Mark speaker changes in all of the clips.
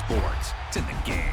Speaker 1: sports. It's in the game.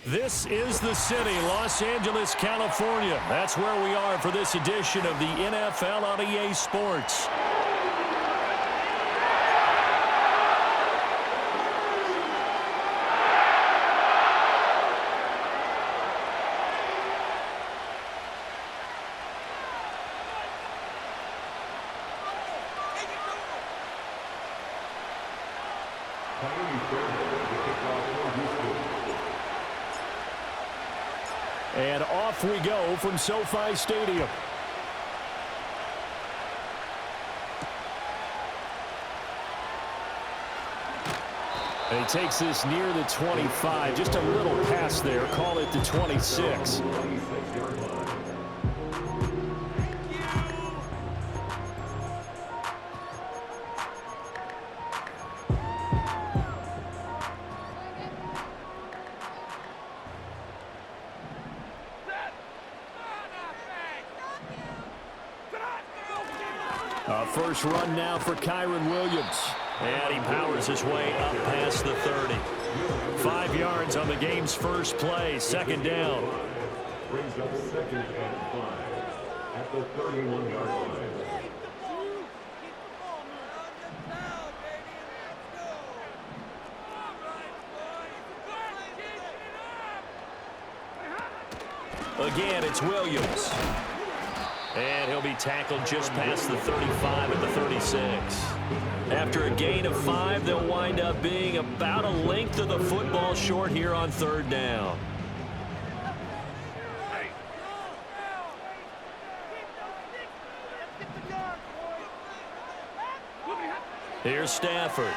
Speaker 2: This is the city, Los Angeles, California. That's where we are for this edition of the NFL on EA Sports. And off we go from SoFi Stadium. And he takes this near the 25, just a little pass there, call it the 26. First run now for Kyron Williams. And he powers his way up past the 30. 5 yards on the game's first play. Second down.
Speaker 3: Brings up second and 5 at the 31-yard line.
Speaker 2: Again, it's Williams. And he'll be tackled just past the 35 at the 36. After a gain of 5, they'll wind up being about a length of the football short here on third down. Here's Stafford.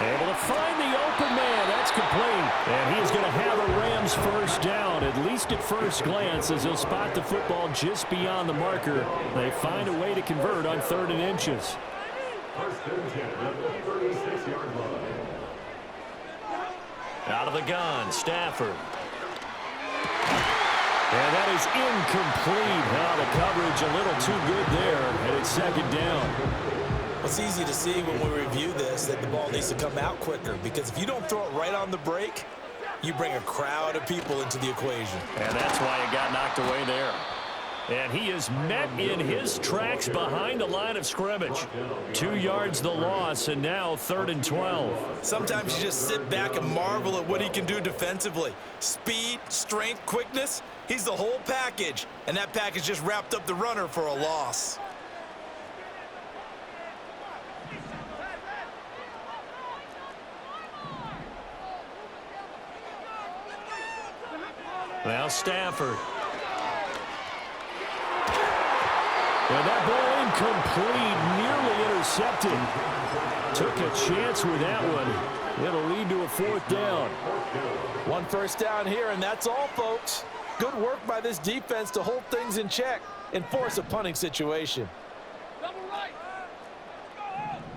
Speaker 2: Able to find the open man. That's complete. And he's going to have a Rams first down, at least at first glance, as he'll spot the football just beyond the marker. They find a way to convert on 3rd and inches.
Speaker 3: First and 10 at the 36-yard line.
Speaker 2: Out of the gun, Stafford. And that is incomplete. Now the coverage a little too good there, and it's second down.
Speaker 4: It's easy to see when we review this that the ball needs to come out quicker, because if you don't throw it right on the break, you bring a crowd of people into the equation.
Speaker 2: And that's why it got knocked away there. And he is met in his tracks behind the line of scrimmage. 2 yards the loss, and now 3rd and 12.
Speaker 4: Sometimes you just sit back and marvel at what he can do defensively. Speed, strength, quickness, he's the whole package. And that package just wrapped up the runner for a loss.
Speaker 2: Now Stafford. And that ball incomplete, nearly intercepted. Took a chance with that one. It'll lead to a 4th down.
Speaker 4: 1 first down here, and that's all, folks. Good work by this defense to hold things in check and force a punting situation.
Speaker 1: Double right.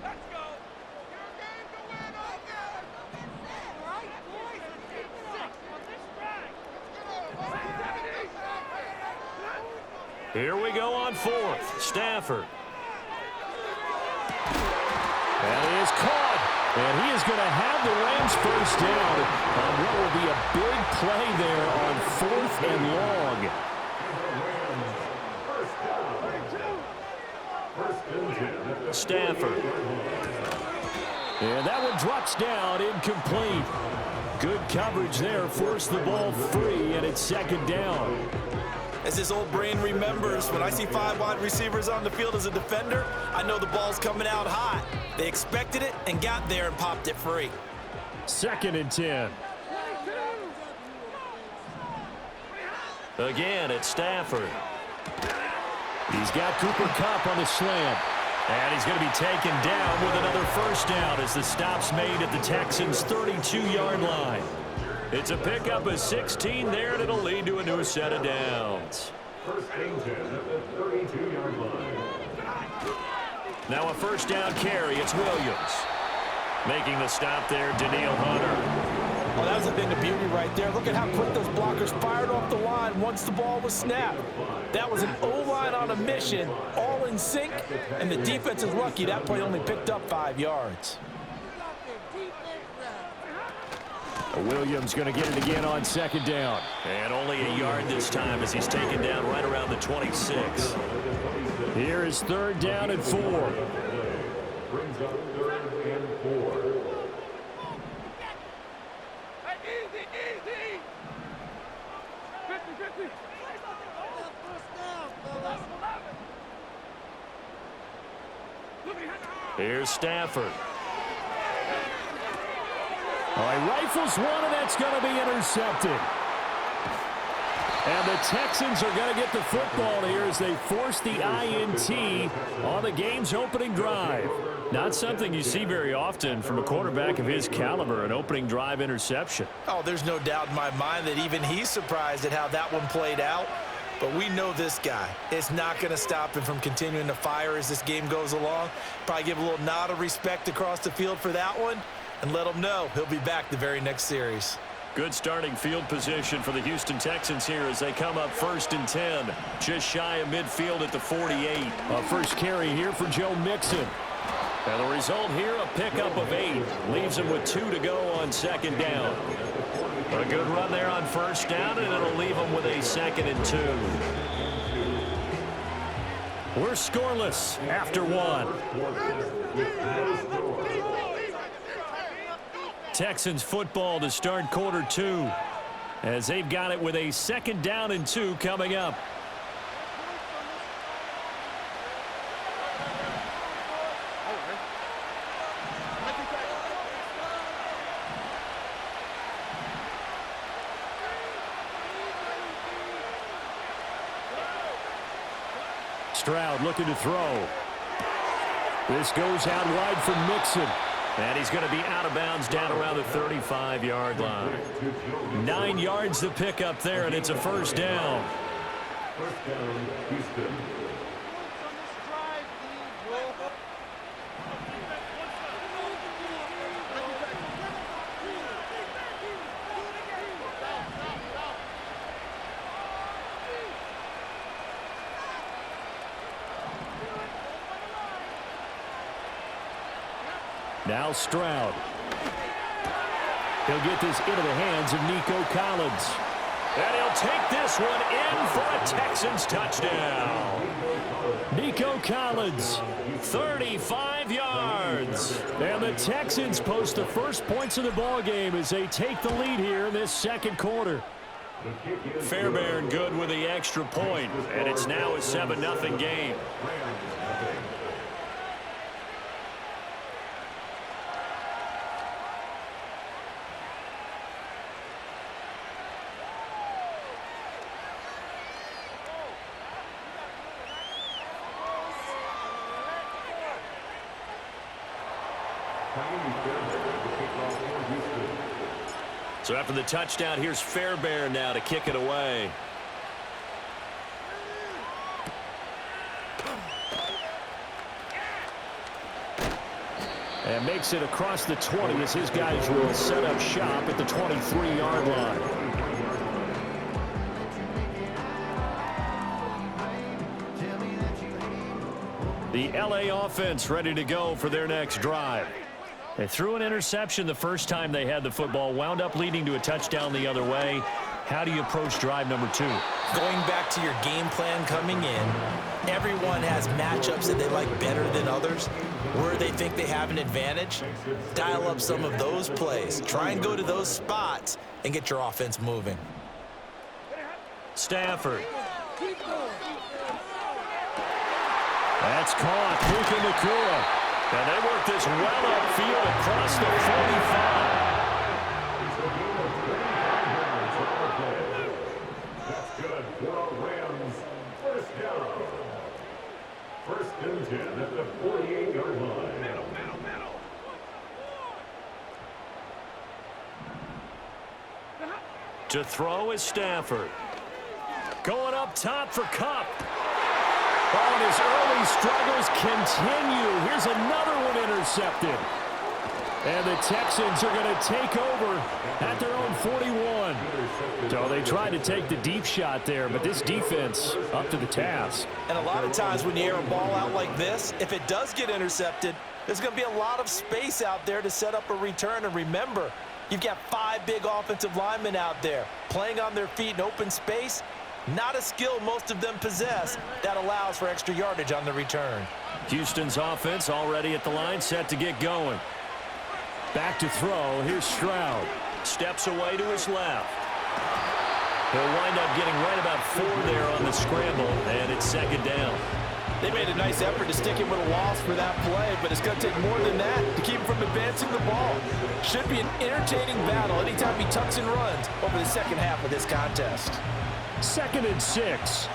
Speaker 1: Let's go. Your game to win all game. All right, boys. 6 on this drive.
Speaker 2: Here we go on 4th. Stafford. And he is caught. And he is going to have the Rams first down on what will be a big play there on 4th and long. Stafford. And that one drops down, incomplete. Good coverage there, forced the ball free, and it's 2nd down.
Speaker 4: As his old brain remembers, when I see 5 wide receivers on the field as a defender, I know the ball's coming out hot. They expected it and got there and popped it free.
Speaker 2: 2nd and 10. Again, it's Stafford. He's got Cooper Kupp on the slant. And he's going to be taken down with another first down as the stop's made at the Texans' 32-yard line. It's a pickup of 16 there, and it'll lead to a new set of downs.
Speaker 3: 1st and 10 at the 32-yard line.
Speaker 2: Now a first down carry. It's Williams. Making the stop there, Danielle Hunter.
Speaker 4: Well, that was a thing of beauty right there. Look at how quick those blockers fired off the line once the ball was snapped. That was an O-line on a mission, all in sync, and the defense is lucky that play only picked up 5 yards.
Speaker 2: Williams going to get it again on 2nd down. And only a yard this time as he's taken down right around the 26. Here is 3rd down and 4.
Speaker 3: Brings up 3rd and 4.
Speaker 1: Easy, easy. 50-50.
Speaker 2: Here's Stafford. All right, rifles one, and that's going to be intercepted. And the Texans are going to get the football here as they force the INT on the game's opening drive. Not something you see very often from a quarterback of his caliber, an opening drive interception.
Speaker 4: Oh, there's no doubt in my mind that even he's surprised at how that one played out. But we know this guy. It's not going to stop him from continuing to fire as this game goes along. Probably give a little nod of respect across the field for that one and let him know he'll be back the very next series.
Speaker 2: Good starting field position for the Houston Texans here as they come up 1st and 10. Just shy of midfield at the 48. A first carry here for Joe Mixon. And the result here, a pickup of 8. Leaves him with 2 to go on 2nd down. A good run there on 1st down, and it'll leave him with a 2nd and 2. We're scoreless after 1. Texans football to start Q2 as they've got it with a 2nd down and 2 coming up. Stroud looking to throw. This goes out wide for Mixon. And he's going to be out of bounds down around the 35-yard line. 9 yards to pick up there, and it's a first down.
Speaker 3: First down, Houston.
Speaker 2: Now Stroud. He'll get this into the hands of Nico Collins. And he'll take this one in for a Texans touchdown. Nico Collins, 35 yards. And the Texans post the first points of the ballgame as they take the lead here in this 2nd quarter. Fairbairn good with the extra point, and it's now a 7-0 game. So after the touchdown, here's Fairbairn now to kick it away.
Speaker 5: And makes it across the 20 as his guys will set up shop at the 23-yard line. The LA offense ready to go for their next drive. They threw an interception the first time they had the football, wound up leading to a touchdown the other way. How do you approach drive number 2?
Speaker 4: Going back to your game plan coming in, everyone has matchups that they like better than others. Where they think they have an advantage, dial up some of those plays. Try and go to those spots and get your offense moving.
Speaker 2: Stafford.
Speaker 5: That's caught. Puka Nacua.
Speaker 2: And they work this well upfield across the 45.
Speaker 3: That's good for the Rams. First down. First and 10 at the 48-yard line.
Speaker 2: To throw is Stafford. Going up top for Kupp.
Speaker 5: Oh, and his early struggles continue. Here's another one intercepted. And the Texans are going to take over at their own 41. So they tried to take the deep shot there, but this defense up to the task.
Speaker 4: And a lot of times when you air a ball out like this, if it does get intercepted, there's going to be a lot of space out there to set up a return. And remember, you've got 5 big offensive linemen out there playing on their feet in open space. Not a skill most of them possess that allows for extra yardage on the return.
Speaker 2: Houston's offense already at the line, set to get going.
Speaker 5: Back to throw. Here's Stroud.
Speaker 2: Steps away to his left. He'll wind up getting right about 4 there on the scramble, and it's second down.
Speaker 4: They made a nice effort to stick him with a loss for that play, but it's going to take more than that to keep him from advancing the ball. Should be an entertaining battle anytime he tucks and runs over the second half of this contest.
Speaker 5: 2nd and 6.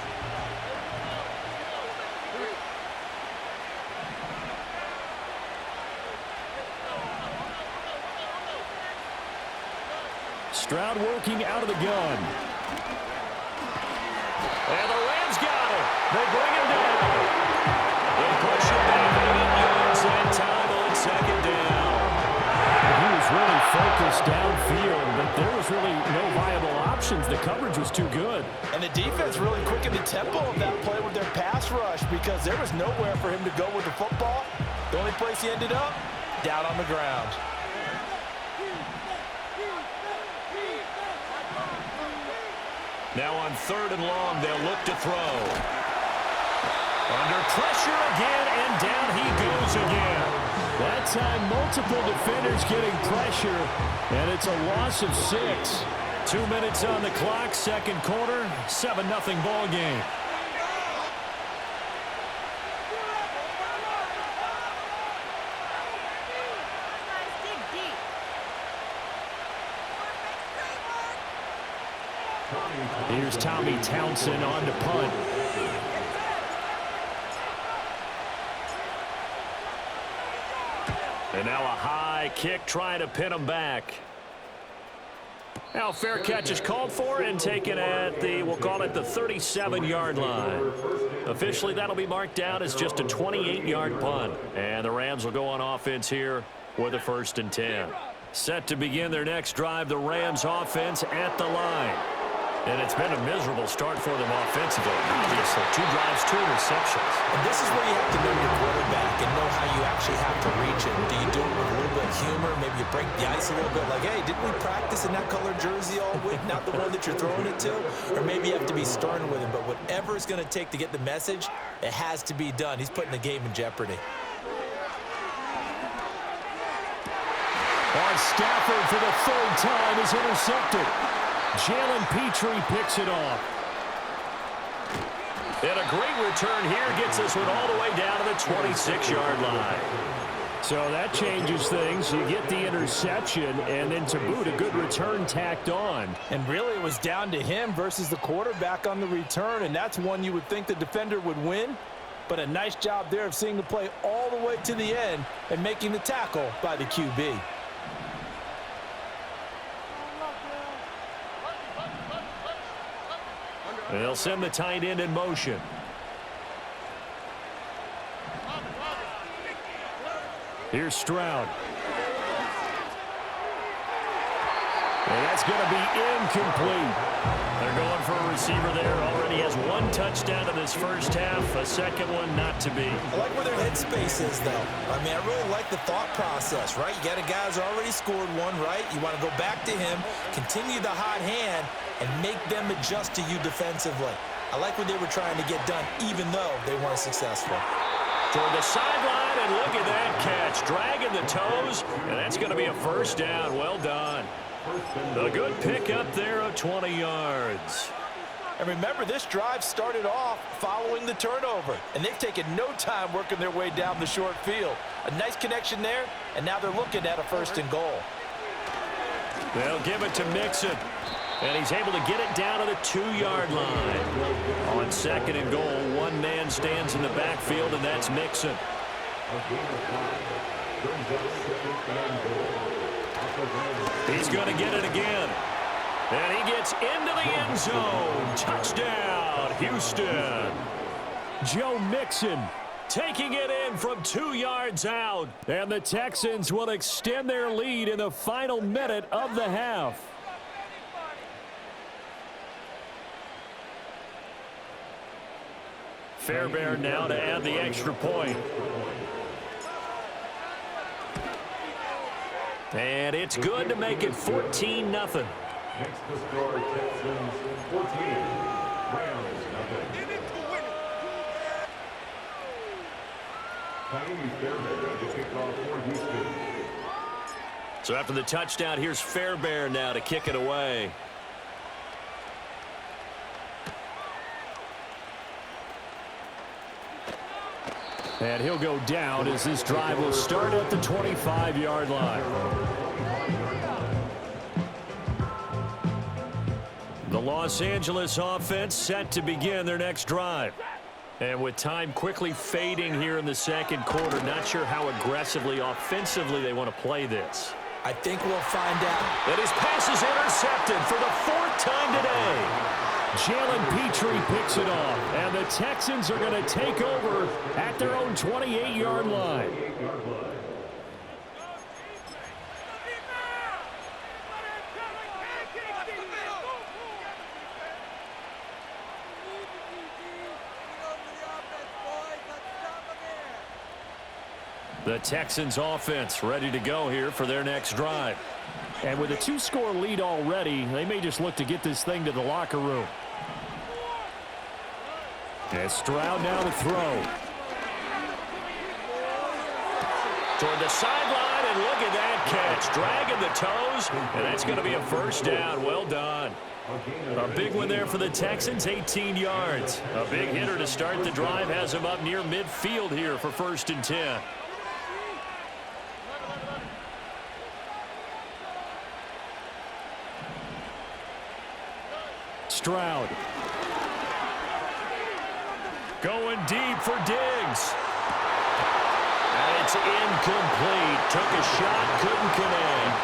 Speaker 5: Stroud working out of the gun.
Speaker 2: And the Rams got him. They bring him down. They push him back 8 yards that time on second down.
Speaker 5: He was really focused downfield, but there was really no viable options. The coverage was too good.
Speaker 4: And the defense really quickened the tempo of that play with their pass rush because there was nowhere for him to go with the football. The only place he ended up, down on the ground.
Speaker 2: Now on 3rd and long, they'll look to throw. Under pressure again, and down he goes again.
Speaker 5: That time, multiple defenders getting pressure, and it's a loss of 6.
Speaker 2: 2 minutes on the clock, second quarter, 7-0 ball game.
Speaker 5: Here's Tommy Townsend on to punt.
Speaker 2: And now a high kick trying to pin him back. Now fair catch is called for and taken at the, we'll call it the 37-yard line. Officially, that'll be marked down as just a 28-yard punt. And the Rams will go on offense here with a 1st and 10. Set to begin their next drive, the Rams offense at the line. And it's been a miserable start for them offensively. Obviously, 2 drives, 2 interceptions.
Speaker 4: And this is where you have to know your quarterback and know how you actually have to reach him. Do you do it with a little bit of humor? Maybe you break the ice a little bit like, hey, didn't we practice in that color jersey all week? Not the one that you're throwing it to? Or maybe you have to be stern with him. But whatever it's going to take to get the message, it has to be done. He's putting the game in jeopardy.
Speaker 5: On Stafford for the 3rd time is intercepted. Jalen Petrie picks it off.
Speaker 2: And a great return here gets this one all the way down to the 26-yard line.
Speaker 5: So that changes things. You get the interception, and then to boot, a good return tacked on.
Speaker 4: And really, it was down to him versus the quarterback on the return, and that's one you would think the defender would win. but a nice job there of seeing the play all the way to the end and making the tackle by the QB.
Speaker 5: They'll send the tight end in motion. Here's Stroud. And that's going to be incomplete. They're going for a receiver there. Already has one touchdown in this first half. A second one not to be.
Speaker 4: I like where their headspace is, though. I mean, I really like the thought process, right? You got a guy who's already scored one, right? You want to go back to him, continue the hot hand, and make them adjust to you defensively. I like what they were trying to get done, even though they weren't successful.
Speaker 2: Toward the sideline, and look at that catch. Dragging the toes, and that's going to be a first down. Well done. A good pick up there of 20 yards.
Speaker 4: And remember, this drive started off following the turnover, and they've taken no time working their way down the short field. A nice connection there, and now they're looking at a 1st and goal.
Speaker 2: They'll give it to Mixon, and he's able to get it down to the 2-yard line. On 2nd and goal, one man stands in the backfield, and that's Mixon. He's going to get it again. And he gets into the end zone. Touchdown, Houston.
Speaker 5: Joe Mixon taking it in from 2 yards out. And the Texans will extend their lead in the final minute of the half.
Speaker 2: Fairbairn now to add the extra point. And it's good to make it 14-0.
Speaker 3: Next to score, Texans 14, Rams nothing.
Speaker 1: In it to win it.
Speaker 3: Tiny Fairbairn to kick off for Houston.
Speaker 2: So after the touchdown, here's Fairbairn now to kick it away.
Speaker 5: And he'll go down as this drive will start at the 25-yard line.
Speaker 2: The Los Angeles offense set to begin their next drive. And with time quickly fading here in the second quarter, not sure how aggressively, offensively they want to play this.
Speaker 4: I think we'll find out.
Speaker 2: And his pass is intercepted for the 4th time today.
Speaker 5: Jalen Petrie picks it off, and the Texans are going to take over at their own 28-yard line.
Speaker 2: The Texans offense ready to go here for their next drive.
Speaker 5: And with a 2-score lead already, they may just look to get this thing to the locker room. And Stroud now to throw.
Speaker 2: Toward the sideline, and look at that catch. Dragging the toes, and that's going to be a first down. Well done. A big one there for the Texans, 18 yards. A big hitter to start the drive has him up near midfield here for 1st and 10.
Speaker 5: Stroud.
Speaker 2: Going deep for Diggs. And it's incomplete. Took a shot, couldn't connect.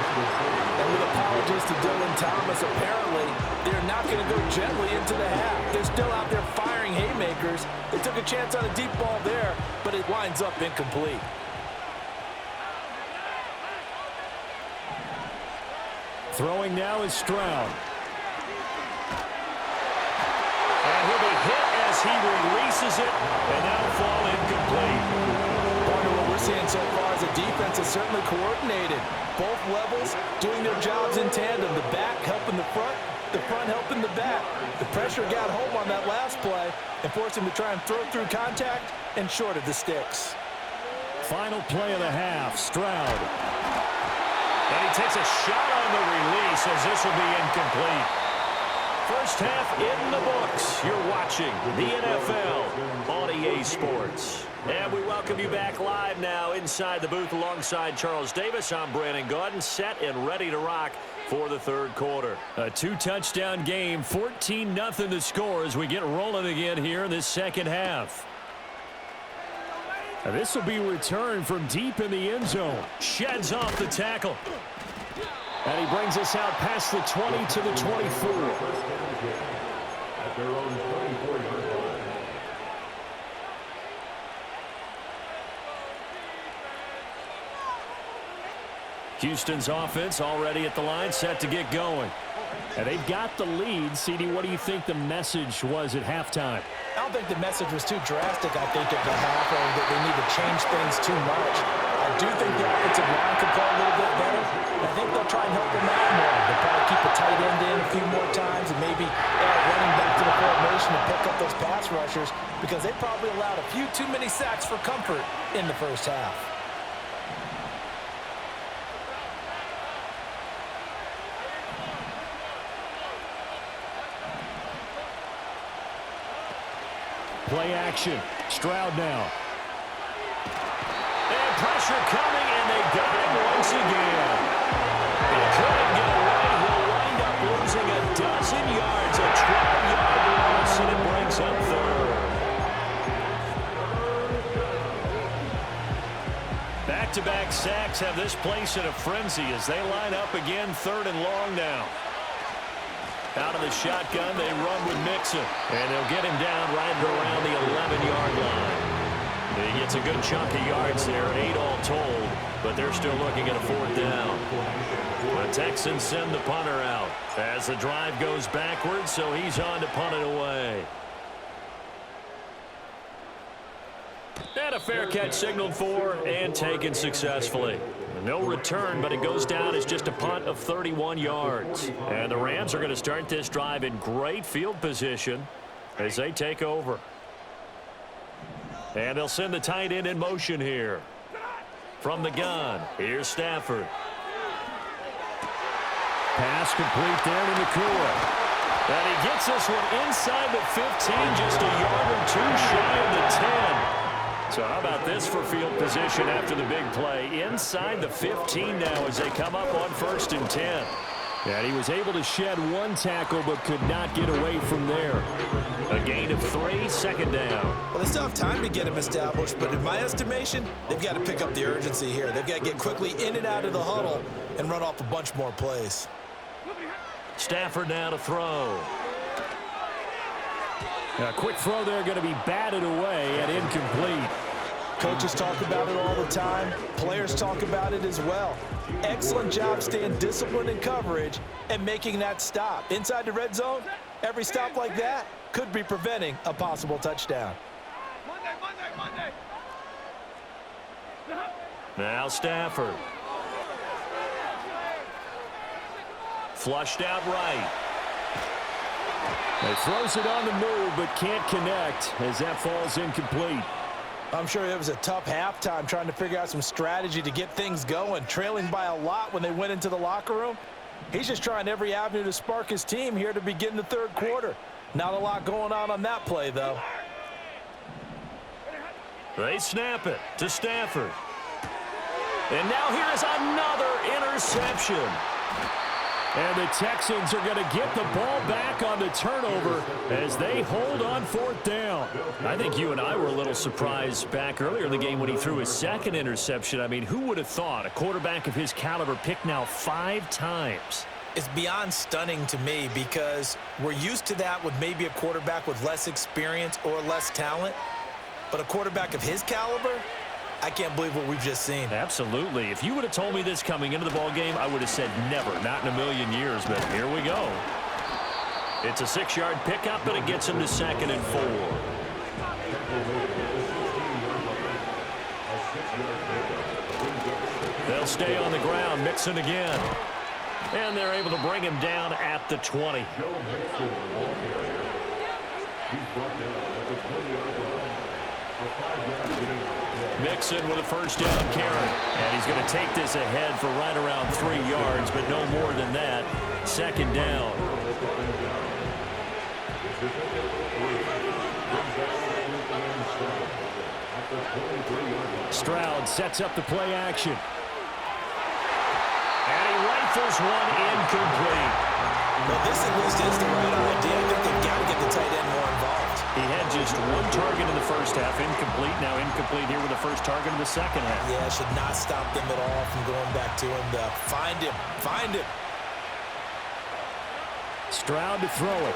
Speaker 4: And with apologies to Dylan Thomas, apparently they're not going to go gently into the half. They're still out there firing haymakers. They took a chance on a deep ball there, but it winds up incomplete.
Speaker 5: Throwing now is Stroud.
Speaker 2: And he'll be hit as he releases it, and that'll fall incomplete.
Speaker 4: Partner, what we're seeing so far is the defense is certainly coordinated. Both levels doing their jobs in tandem. The back helping the front helping the back. The pressure got home on that last play and forced him to try and throw through contact and short of the sticks.
Speaker 5: Final play of the half, Stroud.
Speaker 2: And he takes a shot on the release as this will be incomplete. First half in the books. You're watching the NFL on EA Sports. And we welcome you back live now inside the booth alongside Charles Davis. I'm Brandon Gaudin, set and ready to rock for the third quarter.
Speaker 5: A 2-touchdown game, 14-0 the score as we get rolling again here in this second half. And this will be returned from deep in the end zone.
Speaker 2: Sheds off the tackle.
Speaker 5: And he brings us out past the 20 to the 24.
Speaker 3: At their own 24-yard line.
Speaker 2: Houston's offense already at the line, set to get going.
Speaker 5: And they've got the lead. CD, what do you think the message was at halftime?
Speaker 4: I don't think the message was too drastic, I think, at the half, or that they need to change things too much. I do think the offensive line could play a little bit better. I think they'll try and help them out more. They'll probably keep a tight end in a few more times and maybe running back to the formation to pick up those pass rushers, because they probably allowed a few too many sacks for comfort in the first half.
Speaker 5: Play action. Stroud now.
Speaker 2: And pressure coming, and they got him once again. He couldn't get away. He'll wind up losing a dozen yards, a 12-yard loss, and it brings up third. Back-to-back sacks have this place in a frenzy as they line up again, 3rd and long now. Out of the shotgun, they run with Mixon. And they'll get him down right around the 11-yard line. He gets a good chunk of yards there, 8 all told, but they're still looking at a 4th down. The Texans send the punter out as the drive goes backwards, so he's on to punt it away. And a fair catch signaled for and taken successfully. No return, but it goes down as just a punt of 31 yards. And the Rams are going to start this drive in great field position as they take over. And they'll send the tight end in motion here. From the gun, here's Stafford.
Speaker 5: Pass complete there to Nakua.
Speaker 2: And he gets this one inside the 15, just a yard or two shy of the 10. So how about this for field position after the big play? Inside the 15 now as they come up on 1st and 10.
Speaker 5: And he was able to shed one tackle but could not get away from there.
Speaker 2: A gain of 3, 2nd down.
Speaker 4: Well, they still have time to get him established, but in my estimation, they've got to pick up the urgency here. They've got to get quickly in and out of the huddle and run off a bunch more plays.
Speaker 2: Stafford now to throw.
Speaker 5: A quick throw there going to be batted away and incomplete.
Speaker 4: Coaches talk about it all the time. Players talk about it as well. Excellent job staying disciplined in coverage and making that stop. Inside the red zone, every stop like that could be preventing a possible touchdown.
Speaker 1: Monday.
Speaker 2: Now Stafford. Flushed out right.
Speaker 5: He throws it on the move, but can't connect as that falls incomplete.
Speaker 4: I'm sure it was a tough halftime trying to figure out some strategy to get things going, trailing by a lot when they went into the locker room. He's just trying every avenue to spark his team here to begin the 3rd quarter. Not a lot going on that play, though.
Speaker 2: They snap it to Stafford. And now here's another interception.
Speaker 5: And the Texans are going to get the ball back on the turnover as they hold on 4th down.
Speaker 2: I think you and I were a little surprised back earlier in the game when he threw his 2nd interception. I mean, who would have thought a quarterback of his caliber picked now 5 times?
Speaker 4: It's beyond stunning to me because we're used to that with maybe a quarterback with less experience or less talent. But a quarterback of his caliber, I can't believe what we've just seen.
Speaker 2: Absolutely. If you would have told me this coming into the ball game, I would have said never, not in a million years, but here we go. It's a 6-yard pickup, and it gets him to 2nd and 4. They'll stay on the ground, Mixon again. And they're able to bring him down at the 20. Mixon with a 1st down carry. And he's going to take this ahead for right around 3 yards, but no more than that. 2nd down.
Speaker 5: Stroud sets up the play action.
Speaker 2: And he rifles one incomplete.
Speaker 4: Well, this at least is the right idea. I think they've got to get the tight end more involved.
Speaker 5: He had just one target in the first half, incomplete. Now incomplete here with the first target in the second half.
Speaker 4: Yeah, it should not stop them at all from going back to him. Find him. Find him.
Speaker 5: Stroud to throw it.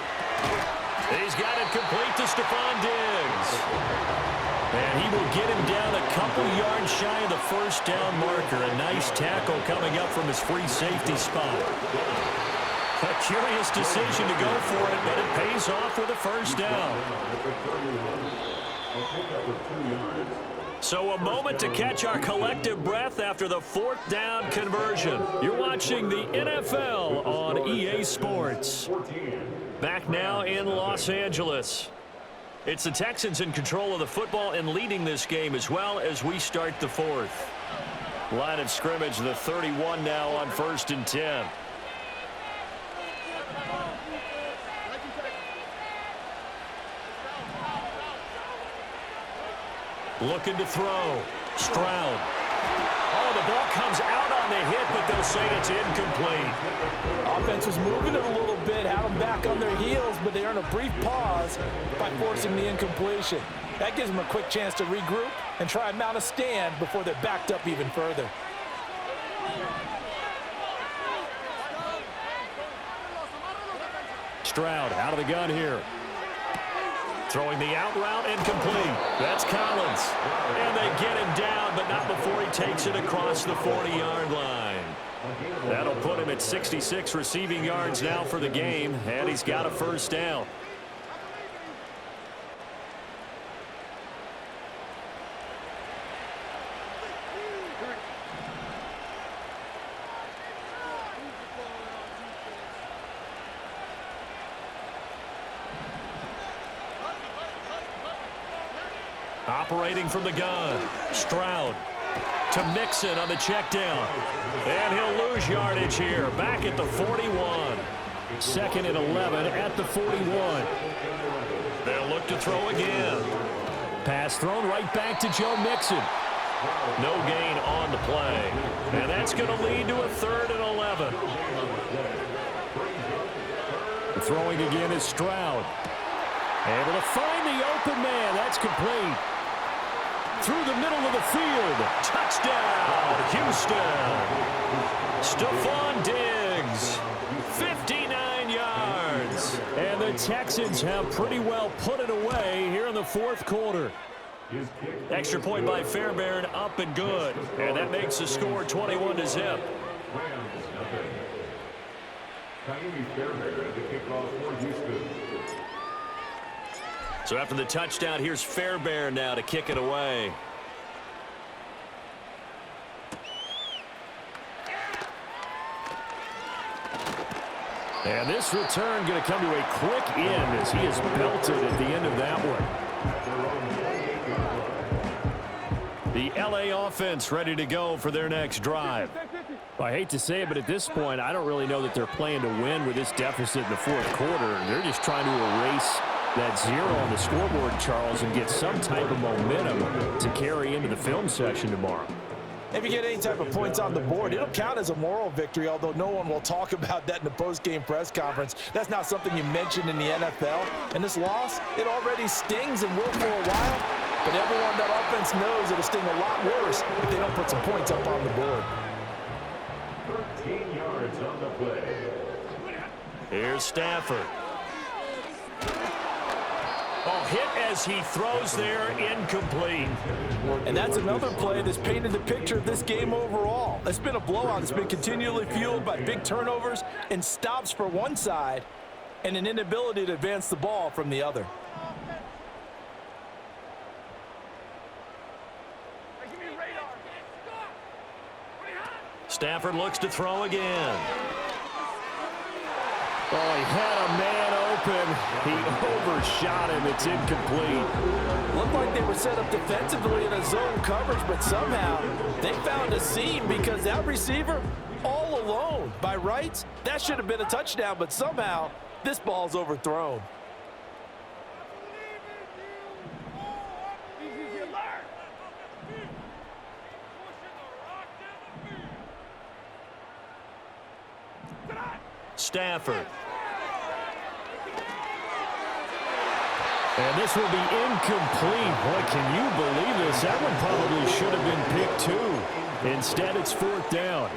Speaker 2: He's got it complete to Stephon Diggs. And he will get him down a couple yards shy of the first down marker. A nice tackle coming up from his free safety spot. A curious decision to go for it, but it pays off with a first down. So a moment to catch our collective breath after the fourth down conversion. You're watching the NFL on EA Sports. Back now in Los Angeles. It's the Texans in control of the football and leading this game as well as we start the fourth. Line of scrimmage, the 31 now on 1st and 10. Looking to throw. Stroud. Oh, the ball comes out on the hit, but they'll say it's incomplete.
Speaker 4: Offense was moving it a little bit, had them back on their heels, but they earned a brief pause by forcing the incompletion. That gives them a quick chance to regroup and try and mount a stand before they're backed up even further.
Speaker 5: Stroud out of the gun here.
Speaker 2: Throwing the out route, incomplete. That's Collins. And they get him down, but not before he takes it across the 40-yard line. That'll put him at 66 receiving yards now for the game, and he's got a first down. Operating from the gun, Stroud to Mixon on the check down. And he'll lose yardage here, back at the 41. 2nd and 11 at the 41. They'll look to throw again.
Speaker 5: Pass thrown right back to Joe Mixon.
Speaker 2: No gain on the play. And that's going to lead to a 3rd and 11.
Speaker 5: Throwing again is Stroud. Able to find the open man. That's complete. Through the middle of the field.
Speaker 2: Touchdown, Houston. Stephon Diggs, 59 yards.
Speaker 5: And the Texans have pretty well put it away here in the fourth quarter.
Speaker 2: Extra point by Fairbairn, up and good. And that makes the score 21-0. So after the touchdown, here's Fairbairn now to kick it away.
Speaker 5: And this return going to come to a quick end as he is belted at the end of that one.
Speaker 2: The LA offense ready to go for their next drive.
Speaker 5: I hate to say it, but at this point, I don't really know that they're playing to win with this deficit in the fourth quarter. They're just trying to erase that 0 on the scoreboard, Charles, and get some type of momentum to carry into the film session tomorrow.
Speaker 4: If you get any type of points on the board, it'll count as a moral victory, although no one will talk about that in the post-game press conference. That's not something you mentioned in the NFL. And this loss, it already stings and will for a while, but everyone that offense knows it'll sting a lot worse if they don't put some points up on the board.
Speaker 3: 13 yards on the play.
Speaker 2: Here's Stafford. Oh, hit as he throws there, incomplete.
Speaker 4: And that's another play that's painted the picture of this game overall. It's been a blowout. It's been continually fueled by big turnovers and stops for one side and an inability to advance the ball from the other.
Speaker 2: Stafford looks to throw again.
Speaker 5: Oh, he had a man open. He overshot him. It's incomplete.
Speaker 4: Looked like they were set up defensively in a zone coverage, but somehow they found a seam because that receiver all alone. By rights, that should have been a touchdown, but somehow this ball's overthrown.
Speaker 2: Stafford
Speaker 5: And this will be incomplete. Boy, can you believe this? That one probably should have been picked too. Instead, it's fourth down.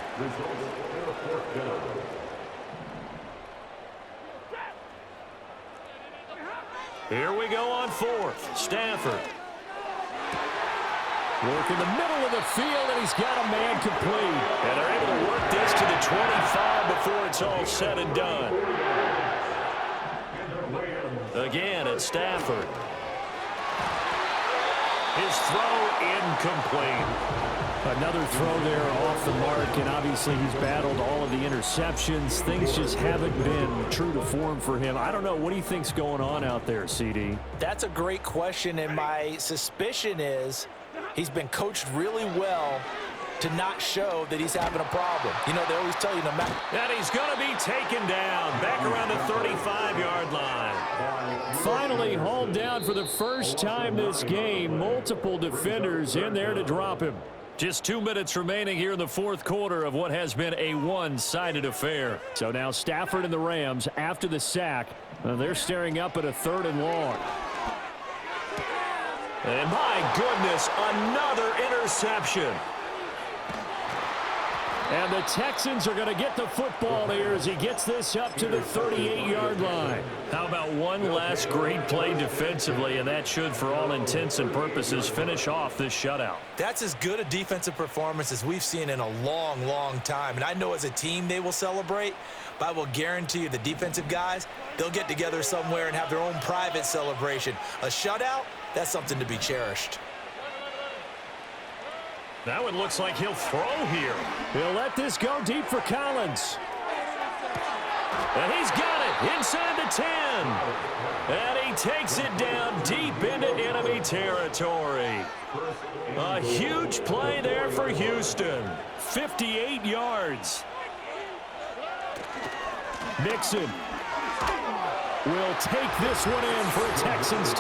Speaker 2: Here we go on fourth. Stafford.
Speaker 5: Work in the middle of the field, and he's got a man complete.
Speaker 2: And they're able to work this to the 25 before it's all said and done. Again, it's Stafford. His throw incomplete.
Speaker 5: Another throw there off the mark, and obviously he's battled all of the interceptions. Things just haven't been true to form for him. I don't know. What do you think's going on out there, CD?
Speaker 4: That's a great question, and my suspicion is he's been coached really well to not show that he's having a problem. You know, they always tell you no matter.
Speaker 2: And he's going to be taken down back around the 35-yard line.
Speaker 5: Finally hauled down for the first time this game. Multiple defenders in there to drop him.
Speaker 2: Just 2 minutes remaining here in the fourth quarter of what has been a one-sided affair.
Speaker 5: So now Stafford and the Rams, after the sack, they're staring up at a 3rd and long.
Speaker 2: And my goodness, another interception.
Speaker 5: And the Texans are going to get the football here as he gets this up to the 38-yard line.
Speaker 2: How about one last great play defensively, and that should, for all intents and purposes, finish off this shutout.
Speaker 4: That's as good a defensive performance as we've seen in a long, long time. And I know as a team they will celebrate, but I will guarantee you the defensive guys, they'll get together somewhere and have their own private celebration. A shutout, that's something to be cherished.
Speaker 2: That one looks like he'll throw here.
Speaker 5: He'll let this go deep for Collins.
Speaker 2: And he's got it inside the 10. And he takes it down deep into enemy territory. A huge play there for Houston. 58 yards.
Speaker 5: Mixon will take this one in for a Texans.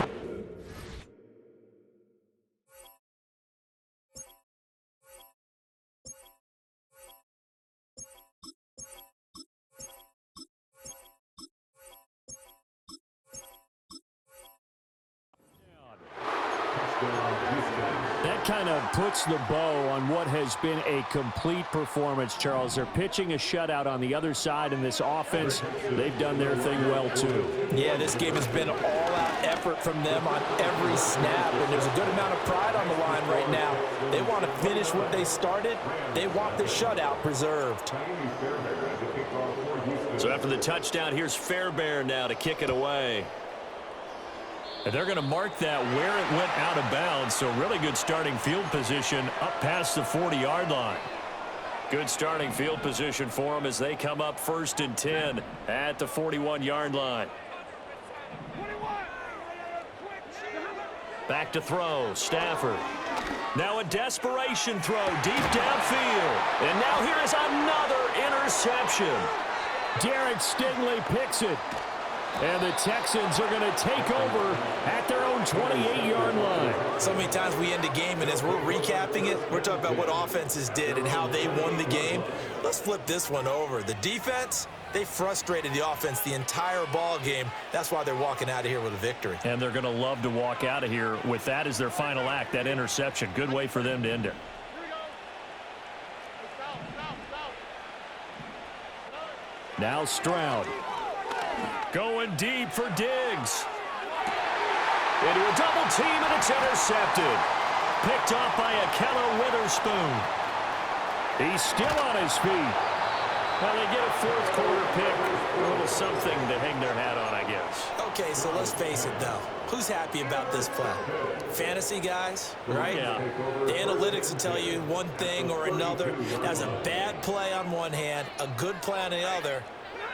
Speaker 5: That kind of puts the bow on what has been a complete performance, Charles. They're pitching a shutout on the other side in this offense. They've done their thing well, too.
Speaker 4: Yeah, this game has been all-out effort from them on every snap, and there's a good amount of pride on the line right now. They want to finish what they started. They want the shutout preserved.
Speaker 2: So after the touchdown, here's Fairbairn now to kick it away. And they're going to mark that where it went out of bounds, so really good starting field position up past the 40-yard line. Good starting field position for them as they come up 1st and 10 at the 41-yard line. Back to throw, Stafford. Now a desperation throw deep downfield. And now here is another interception.
Speaker 5: Derek Stingley picks it. And the Texans are going to take over at their own 28-yard line.
Speaker 4: So many times we end a game, and as we're recapping it, we're talking about what offenses did and how they won the game. Let's flip this one over. The defense, they frustrated the offense the entire ball game. That's why they're walking out of here with a victory.
Speaker 2: And they're going to love to walk out of here with that as their final act, that interception. Good way for them to end it.
Speaker 5: Now Stroud.
Speaker 2: Going deep for Diggs. Into a double team, and it's intercepted. Picked off by Akella Witherspoon.
Speaker 5: He's still on his feet.
Speaker 2: Well, they get a fourth quarter pick. A little something to hang their hat on, I guess.
Speaker 4: Okay, so let's face it, though. Who's happy about this play? Fantasy guys, right?
Speaker 2: Yeah.
Speaker 4: The analytics will tell you one thing or another. That's a bad play on one hand, a good play on the other.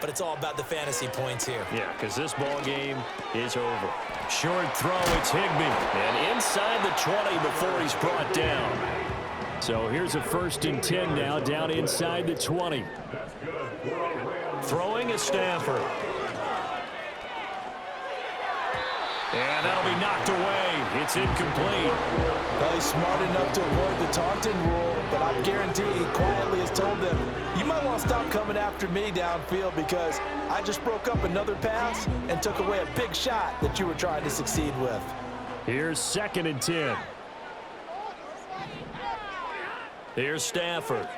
Speaker 4: But it's all about the fantasy points here.
Speaker 2: Yeah, because this ball game is over. Short throw, it's Higbee. And inside the 20 before he's brought down.
Speaker 5: So here's a 1st and 10 now, down inside the 20.
Speaker 2: Throwing is Stafford. And that'll be knocked away. It's incomplete.
Speaker 4: Well, he's smart enough to avoid the taunting rule, but I guarantee he quietly has told them, you might want to stop coming after me downfield because I just broke up another pass and took away a big shot that you were trying to succeed with.
Speaker 5: Here's 2nd and 10.
Speaker 2: Here's Stafford.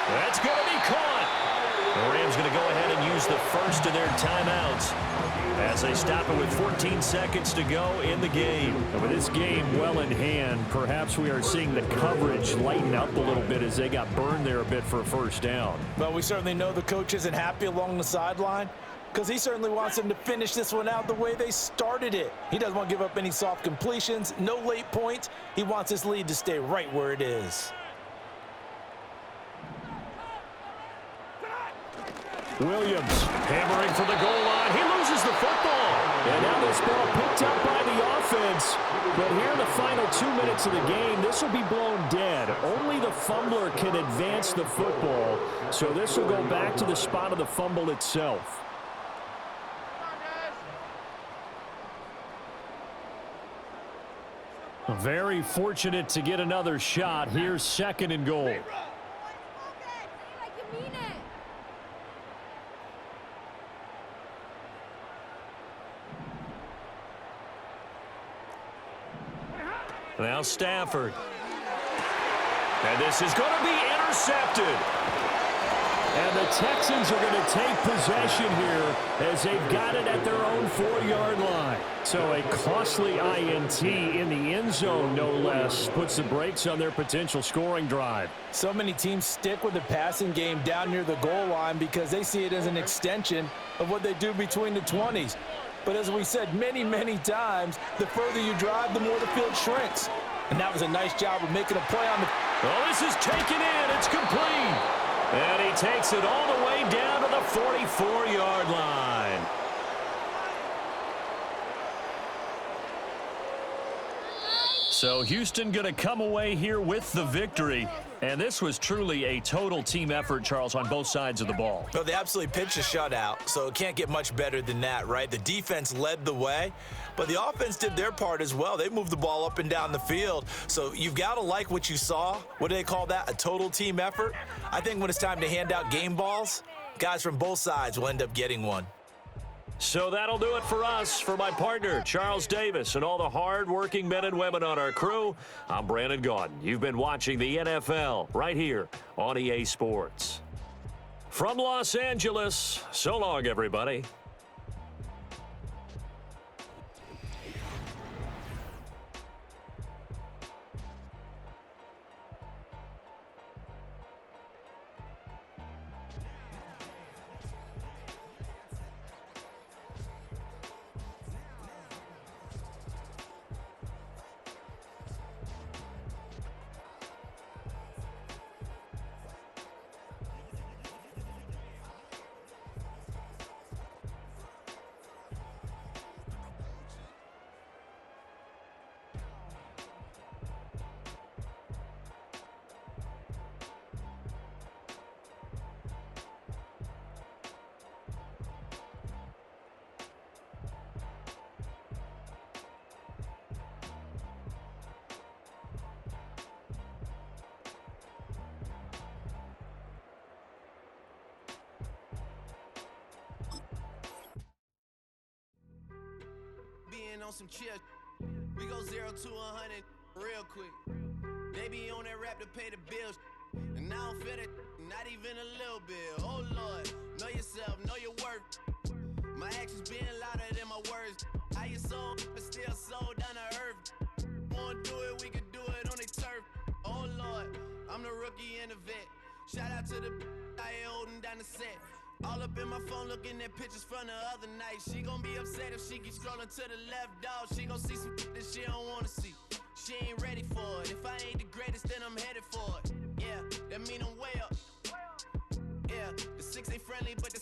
Speaker 2: That's going to be caught. The Rams going to go ahead and use the first of their timeouts as they stop it with 14 seconds to go in the game.
Speaker 5: And with this game well in hand, perhaps we are seeing the coverage lighten up a little bit as they got burned there a bit for a first down.
Speaker 4: Well, we certainly know the coach isn't happy along the sideline because he certainly wants them to finish this one out the way they started it. He doesn't want to give up any soft completions, no late points. He wants his lead to stay right where it is.
Speaker 5: Williams hammering for the goal line. He loses the football. And now this ball picked up by the offense. But here in the final 2 minutes of the game, this will be blown dead. Only the fumbler can advance the football. So this will go back to the spot of the fumble itself. Very fortunate to get another shot. Here's 2nd and goal.
Speaker 2: Now Stafford. And this is going to be intercepted.
Speaker 5: And the Texans are going to take possession here as they've got it at their own 4-yard line. So a costly INT in the end zone, no less, puts the brakes on their potential scoring drive.
Speaker 4: So many teams stick with the passing game down near the goal line because they see it as an extension of what they do between the 20s. But as we said many, many times, the further you drive, the more the field shrinks. And that was a nice job of making a play on the...
Speaker 2: Oh, this is taken in. It's complete. And he takes it all the way down to the 44-yard line. So Houston going to come away here with the victory. And this was truly a total team effort, Charles, on both sides of the ball.
Speaker 4: Well, they absolutely pitched a shutout, so it can't get much better than that, right? The defense led the way, but the offense did their part as well. They moved the ball up and down the field. So you've got to like what you saw. What do they call that? A total team effort? I think when it's time to hand out game balls, guys from both sides will end up getting one.
Speaker 2: So that'll do it for us. For my partner, Charles Davis, and all the hard-working men and women on our crew, I'm Brandon Gaudin. You've been watching the NFL right here on EA Sports. From Los Angeles, so long, everybody.
Speaker 6: On some chill, we go 0 to 100 real quick. They be on that rap to pay the bills, and I don't feel it, not even a little bit. Oh Lord, know yourself, know your worth. My actions being louder than my words. How you soul, but still soul down to earth. Wanna do it, we can do it on the turf. Oh Lord, I'm the rookie and the vet. Shout out to the I ain't holding down the set. All up in my phone looking at pictures from the other night. She gon' be upset if she keeps scrolling to the left, dog. She gon' see some that she don't wanna see. She ain't ready for it. If I ain't the greatest, then I'm headed for it. Yeah, that mean I'm way up. Yeah, the 6 ain't friendly, but the